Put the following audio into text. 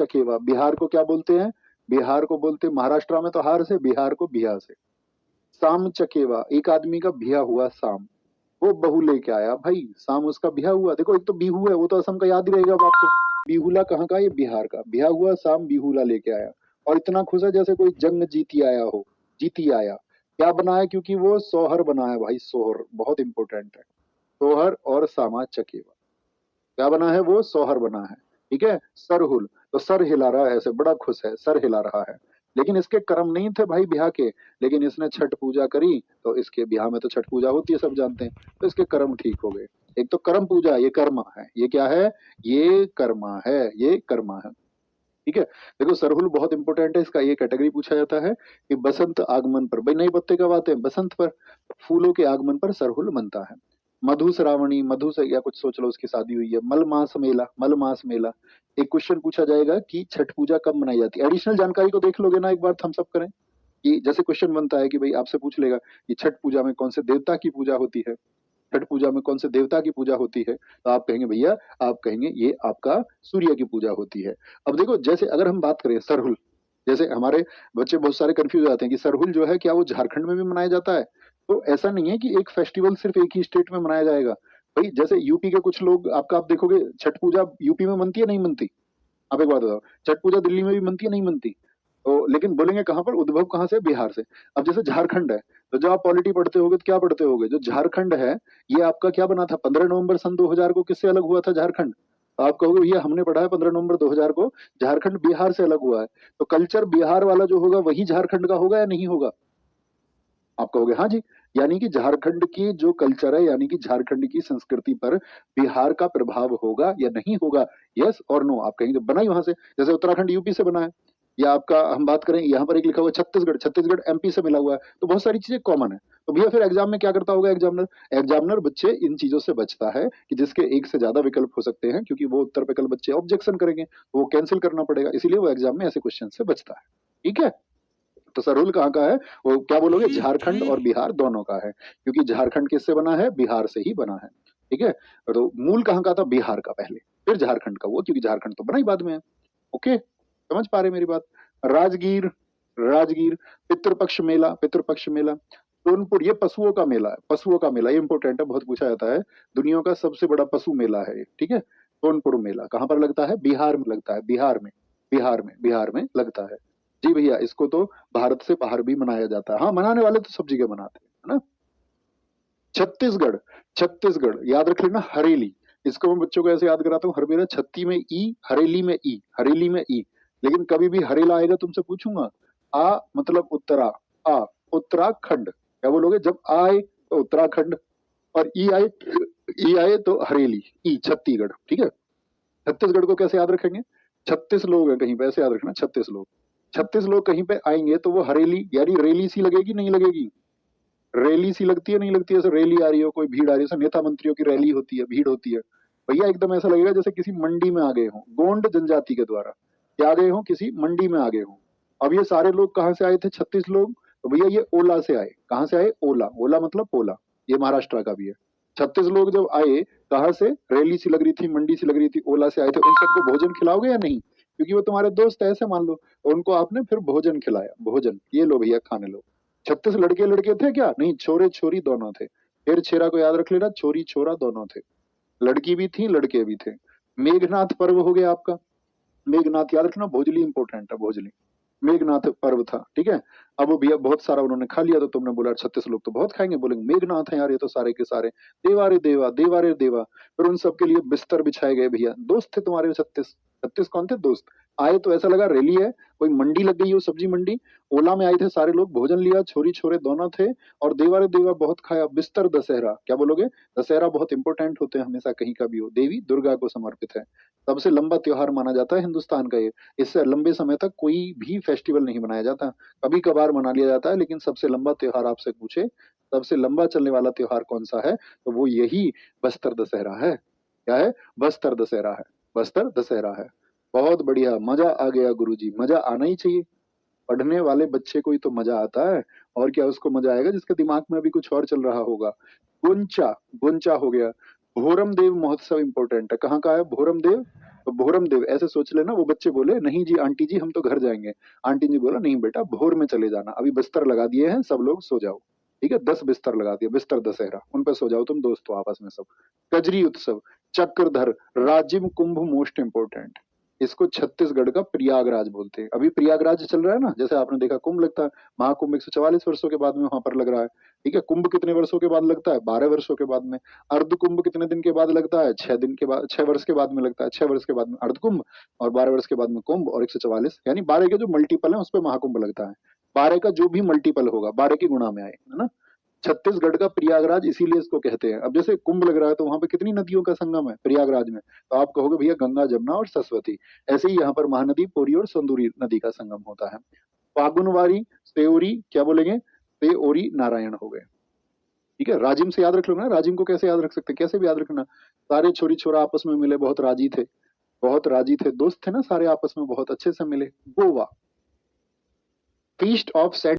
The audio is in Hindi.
चकेवा। बिहार को क्या बोलते हैं? बिहार को बोलते हैं, महाराष्ट्र में तो हार से, बिहार को बिहार से। शाम चकेवा, एक आदमी का बिया हुआ शाम, वो बहू लेके आया भाई, शाम उसका बिया हुआ। देखो एक तो बिहू है, वो तो असम का याद ही रहेगा अब आपको। बिहुला कहाँ का? ये बिहार का। बिया हुआ शाम बिहुला लेके आया, और इतना खुश है जैसे कोई जंग जीती आया हो, जीती आया। क्या बना है? क्योंकि वो सोहर बना है भाई, सोहर बहुत इंपॉर्टेंट है। सोहर और सामा चकेवा, क्या बना है? वो सोहर बना है। ठीक है। सरहुल, तो सर हिला रहा है, ऐसे बड़ा खुश है, सर हिला रहा है। लेकिन इसके कर्म नहीं थे भाई ब्याह के, लेकिन इसने छठ पूजा करी, तो इसके ब्याह में तो छठ पूजा होती है, सब जानते हैं, तो इसके कर्म ठीक हो गए। एक तो कर्म पूजा, ये कर्मा है, ये क्या है? ये कर्मा है, ये कर्मा है। ठीक है। देखो सरहुल बहुत इंपॉर्टेंट है, इसका ये कैटेगरी पूछा जाता है कि बसंत आगमन पर, भाई नई पत्ते कब आते हैं? बसंत पर, फूलों के आगमन पर सरहुल बनता है। मधु श्रावणी, मधु से या कुछ सोच लो, उसकी शादी हुई है। मल मास मेला, मल मास मेला। एक क्वेश्चन पूछा जाएगा कि छठ पूजा कब मनाई जाती है। एडिशनल जानकारी को देख लोगे ना एक बार, थम्स अप करें। कि जैसे क्वेश्चन बनता है कि भाई आपसे पूछ लेगा कि छठ पूजा में कौन से देवता की पूजा होती है, छठ पूजा में कौन से देवता की पूजा होती है, तो आप कहेंगे भैया, आप कहेंगे ये आपका सूर्य की पूजा होती है। अब देखो जैसे अगर हम बात करें सरहुल, जैसे हमारे बच्चे बहुत सारे कंफ्यूज आते हैं कि सरहुल जो है क्या वो झारखंड में भी मनाया जाता है? तो ऐसा नहीं है कि एक फेस्टिवल सिर्फ एक ही स्टेट में मनाया जाएगा। भाई जैसे यूपी के कुछ लोग, आपका आप देखोगे छठ पूजा यूपी में मनती है नहीं मनती? आप एक बात बताओ, छठ पूजा दिल्ली में भी मनती है नहीं मनती? तो लेकिन बोलेंगे कहाँ पर उद्भव, कहाँ से? बिहार से। अब जैसे झारखंड है, तो जब आप पॉलिटी पढ़ते होगे तो क्या पढ़ते होगे? जो झारखंड है, ये आपका क्या बना था 15 नवंबर सन 2000 को? किससे अलग हुआ था झारखंड? तो आप कहोगे भैया हमने पढ़ा है 15 नवंबर 2000 को झारखंड बिहार से अलग हुआ है। तो कल्चर बिहार वाला जो होगा वही झारखंड का होगा या नहीं होगा? आप कहोगे हाँ जी। यानी कि झारखंड की जो कल्चर है, यानी कि झारखंड की संस्कृति पर बिहार का प्रभाव होगा या नहीं होगा? यस और नो। आप कहेंगे बना ही वहां से, जैसे उत्तराखंड यूपी से बना है। या आपका हम बात करें, यहाँ पर एक लिखा हुआ है छत्तीसगढ़, छत्तीसगढ़ एमपी से मिला हुआ है। तो बहुत सारी चीजें कॉमन है। तो भैया फिर एग्जाम में क्या करता होगा एग्जामिनर? एग्जामिनर बच्चे इन चीजों से बचता है कि जिसके एक से ज्यादा विकल्प हो सकते हैं, क्योंकि वो उत्तर पे कल बच्चे ऑब्जेक्शन करेंगे तो वो कैंसिल करना पड़ेगा, इसीलिए वो एग्जाम में ऐसे क्वेश्चन से बचता है। ठीक है। तो सरूल कहाँ का है? वो क्या बोलोगे? झारखंड और बिहार दोनों का है, क्योंकि झारखंड किससे बना है? बिहार से ही बना है। ठीक है। तो मूल कहाँ का था? बिहार का पहले, फिर झारखंड का हुआ, क्योंकि झारखंड तो बना ही बाद में है। ओके, समझ पा रहे मेरी बात? राजगीर, राजगीर पितृपक्ष मेला, पितृपक्ष मेला। सोनपुर, ये पशुओं का मेला है, पशुओं का मेला, ये इंपॉर्टेंट है, बहुत पूछा जाता है। दुनिया का सबसे बड़ा पशु मेला है ये। ठीक है। सोनपुर मेला कहाँ पर लगता है? बिहार में लगता है, बिहार में, बिहार में, बिहार में लगता है। जी भैया, इसको तो भारत से बाहर भी मनाया जाता है। हाँ, मनाने वाले तो सब जगह मनाते हैं, है ना। छत्तीसगढ़, छत्तीसगढ़ याद रख लेना, हरेली। इसको मैं बच्चों को ऐसे याद कराता हूँ, हर मेरा छत्ती में ई, हरेली में ई, हरेली में ई। लेकिन कभी भी हरेला आएगा तुमसे पूछूंगा, आ मतलब उत्तरा, आ उत्तराखंड, क्या बोलोगे? जब आए तो उत्तराखंड, और ई आए, ई आए तो हरेली, ई छत्तीसगढ़। ठीक है। छत्तीसगढ़ को कैसे याद रखेंगे? 36 लोग हैं कहीं पे, ऐसे याद रखना 36 लोग। 36 लोग कहीं पे आएंगे तो वो हरेली, यानी रेली सी लगेगी नहीं लगेगी? रैली सी लगती है नहीं लगती है? जैसे रैली आ रही हो, कोई भीड़ आ रही है, जैसे नेता मंत्रियों की रैली होती है, भीड़ होती है। भैया एकदम ऐसा लगेगा जैसे किसी मंडी में आ गए हो, गोंड जनजाति के द्वारा क्या आ गए हो, किसी मंडी में आ गए हो। अब ये सारे लोग कहाँ से आए थे? 36 लोग। तो भैया ये ओला से आए। कहाँ से आए? ओला, ओला मतलब पोला, ये महाराष्ट्र का भी है। 36 लोग जब आए, कहाँ से? रैली सी लग रही थी, मंडी सी लग रही थी, ओला से आए थे। उन सबको भोजन खिलाओगे या नहीं? क्योंकि वो तुम्हारे दोस्त है, ऐसे मान लो। तो उनको आपने फिर भोजन खिलाया, भोजन, ये लो भैया खाने लो। 36 लड़के लड़के थे क्या? नहीं, छोरे छोरी दोनों थे। फिर छेरा को याद रख लेना, छोरी छोरा दोनों थे, लड़की भी थी लड़के भी थे। मेघनाथ पर्व हो गया आपका, मेघनाथ याद रखना, भोजली इंपॉर्टेंट है, भोजली। मेघनाथ पर्व था। ठीक है। अब वो भैया बहुत सारा उन्होंने खा लिया, तो तुमने बोला 36 लोग तो बहुत खाएंगे, बोलेंगे मेघनाथ है यार ये तो सारे के सारे। देवा रे देवा, देवा रे देवा। फिर उन सबके लिए बिस्तर बिछाए गए भैया। दोस्त थे तुम्हारे 36, 36 कौन थे? दोस्त। आए तो ऐसा लगा रैली है, कोई मंडी लग गई हो, सब्जी मंडी। ओला में आए थे सारे लोग, भोजन लिया, छोरी छोरे दोनों थे। और देवा रे देवा बहुत खाया। बिस्तर दशहरा, क्या बोलोगे? दशहरा बहुत इंपॉर्टेंट होते हैं हमेशा, कहीं का भी हो, देवी दुर्गा को समर्पित है। सबसे लंबा त्योहार माना जाता है हिंदुस्तान का ये। इससे लंबे समय तक कोई भी फेस्टिवल नहीं मनाया जाता, कभी कभार मना लिया जाता है, लेकिन सबसे लंबा त्योहार आपसे पूछे, सबसे लंबा चलने वाला त्योहार कौन सा है, तो वो यही बस्तर दशहरा है। क्या है? बस्तर दशहरा है, बस्तर दशहरा है। बहुत बढ़िया, मजा आ गया गुरुजी, मजा आना ही चाहिए। पढ़ने वाले बच्चे को ही तो मजा आता है, और क्या उसको मजा आएगा जिसके दिमाग में अभी कुछ और चल रहा होगा। गुंचा, गुंचा हो गया। भोरम देव महोत्सव इंपॉर्टेंट है, कहाँ का है भोरम देव? तो भोरम देव ऐसे सोच लेना, वो बच्चे बोले नहीं जी आंटी जी हम तो घर जाएंगे। आंटी जी बोला नहीं बेटा भोर में चले जाना, अभी बिस्तर लगा दिए हैं सब लोग सो जाओ। ठीक है 10 बिस्तर लगा दिए, बिस्तर दशहरा उन पर सो जाओ तुम दोस्तों आपस में सब। कजरी उत्सव, चक्रधर, राजिम कुंभ मोस्ट इंपोर्टेंट, इसको छत्तीसगढ़ का प्रयागराज बोलते हैं। अभी प्रयागराज चल रहा है ना, जैसे आपने देखा कुंभ लगता है, महाकुंभ 144 वर्षों के बाद में वहां पर लग रहा है। ठीक है कुंभ कितने वर्षों के बाद लगता है? 12 वर्षों के बाद में। अर्ध कुंभ कितने दिन के बाद लगता है? 6 दिन के बाद, 6 वर्ष के बाद में लगता है। 6 वर्ष के बाद में अर्ध कुंभ, और 12 वर्ष के बाद में कुंभ, और 144 यानी 12 के जो मल्टीपल है उस पर महाकुंभ लगता है। 12 का जो भी मल्टीपल होगा 12 की गुणा में आए, है ना। छत्तीसगढ़ का प्रयागराज इसीलिए इसको कहते हैं। अब जैसे कुंभ लग रहा है तो वहां पे कितनी नदियों का संगम है प्रयागराज में, तो आप कहोगे भैया गंगा जमुना और सरस्वती। ऐसे ही यहाँ पर महानदी पोरी और संदूरी नदी का संगम होता है। फागुनवारी, सेओरी, क्या बोलेंगे? सेओरी नारायण हो गए। ठीक है राजिम से याद रख लो ना, राजिम को कैसे याद रख सकते हैं? कैसे भी याद रखना, सारे छोरी छोरा आपस में मिले, बहुत राजी थे, बहुत राजी थे, दोस्त थे ना सारे, आपस में बहुत अच्छे से मिले। Goa, feast of Saint